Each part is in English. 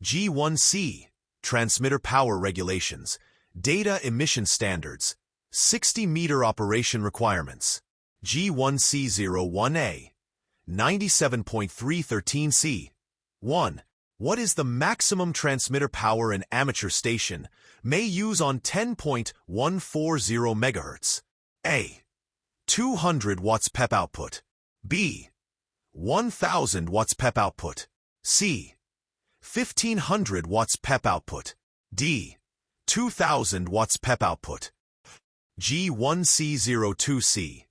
G1C, transmitter power regulations, data emission standards, 60-meter operation requirements. G1C01A, 97.313C. 1. What is the maximum transmitter power an amateur station may use on 10.140 MHz? A. 200 watts PEP output. B. 1000 watts PEP output. C. 1500 watts PEP output. D. 2000 watts PEP output. G1C02C,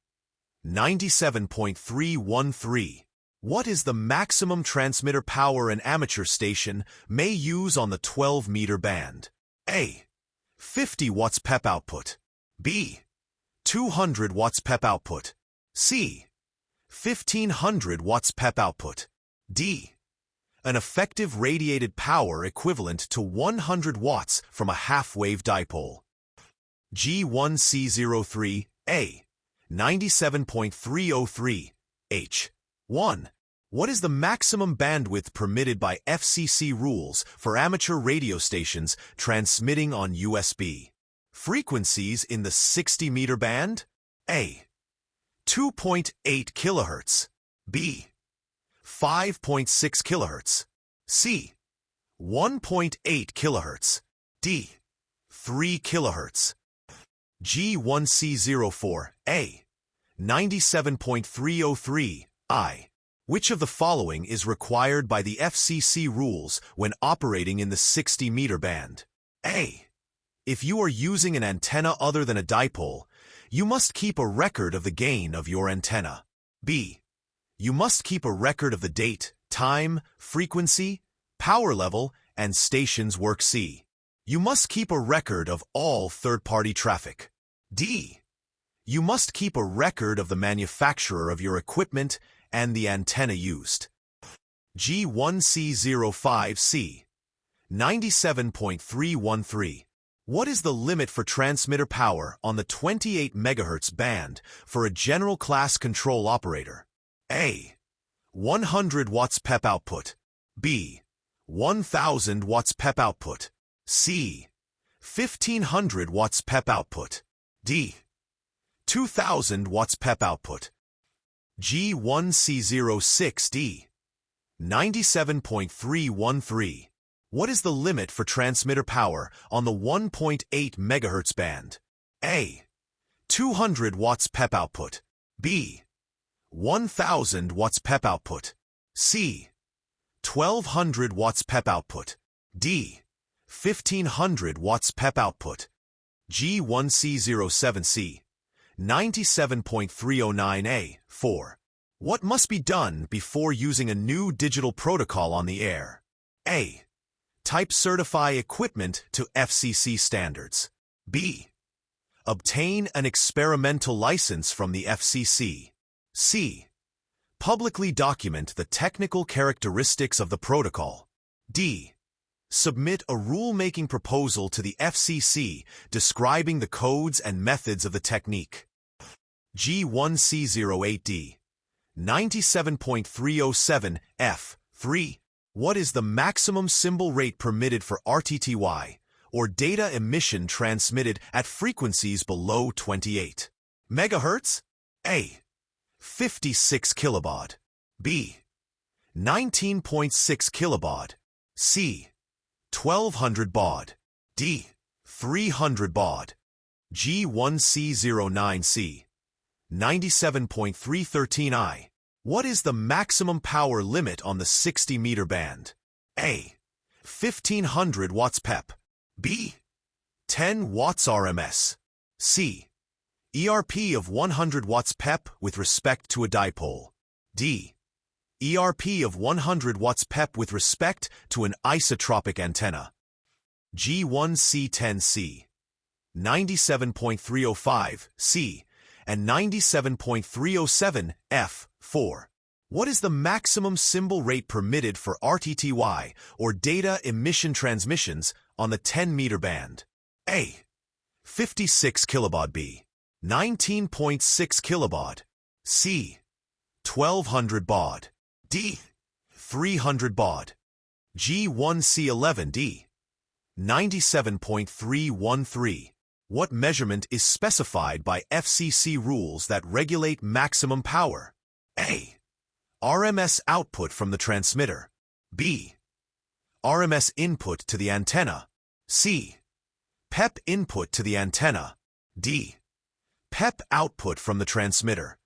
97.313. What is the maximum transmitter power an amateur station may use on the 12-meter band? A. 50 watts PEP output. B. 200 watts PEP output. C. 1500 watts PEP output. D. An effective radiated power equivalent to 100 watts from a half-wave dipole. G1C03A, 97.303 H. 1. What is the maximum bandwidth permitted by FCC rules for amateur radio stations transmitting on USB? Frequencies in the 60-meter band? A. 2.8 kHz. B. 5.6 kHz. C. 1.8 kHz. D. 3 kHz. G1C04A, 97.303 I. Which of the following is required by the FCC rules when operating in the 60-meter band? A. If you are using an antenna other than a dipole, you must keep a record of the gain of your antenna. B. You must keep a record of the date, time, frequency, power level, and station's work. C. You must keep a record of all third-party traffic. D. You must keep a record of the manufacturer of your equipment and the antenna used. G1C05C, 97.313. What is the limit for transmitter power on the 28 MHz band for a general class control operator? A. 100 watts PEP output. B. 1000 watts PEP output. C. 1500 watts PEP output. D. 2000 watts PEP output. G1C06D, 97.313. What is the limit for transmitter power on the 1.8 MHz band? A. 200 watts PEP output. B. 1000 watts PEP output. C. 1200 watts PEP output. D. 1500 watts PEP output. G1C07C, 97.309A, 4. What must be done before using a new digital protocol on the air? A. Type certify equipment to FCC standards. B. Obtain an experimental license from the FCC. C. Publicly document the technical characteristics of the protocol. D. Submit a rule-making proposal to the FCC describing the codes and methods of the technique. G1C08D, 97.307 F, 3. What is the maximum symbol rate permitted for RTTY, or data emission transmitted at frequencies below 28 MHz? A. 56 kilobaud. B. 19.6 kilobaud. C. 1200 baud. D. 300 baud. G1C09C, 97.313I. What is the maximum power limit on the 60-meter band? A. 1500 watts PEP. B. 10 watts RMS. C. ERP of 100 watts PEP with respect to a dipole. D. ERP of 100 watts PEP with respect to an isotropic antenna. G1C10C, 97.305 C and 97.307 F, 4. What is the maximum symbol rate permitted for RTTY, or data emission transmissions, on the 10-meter band? A. 56 kilobaud. B. 19.6 kilobaud. C. 1200 baud. D. 300 baud. G1C 11D. 97.313. What measurement is specified by FCC rules that regulate maximum power? A. RMS output from the transmitter. B. RMS input to the antenna. C. PEP input to the antenna. D. PEP output from the transmitter.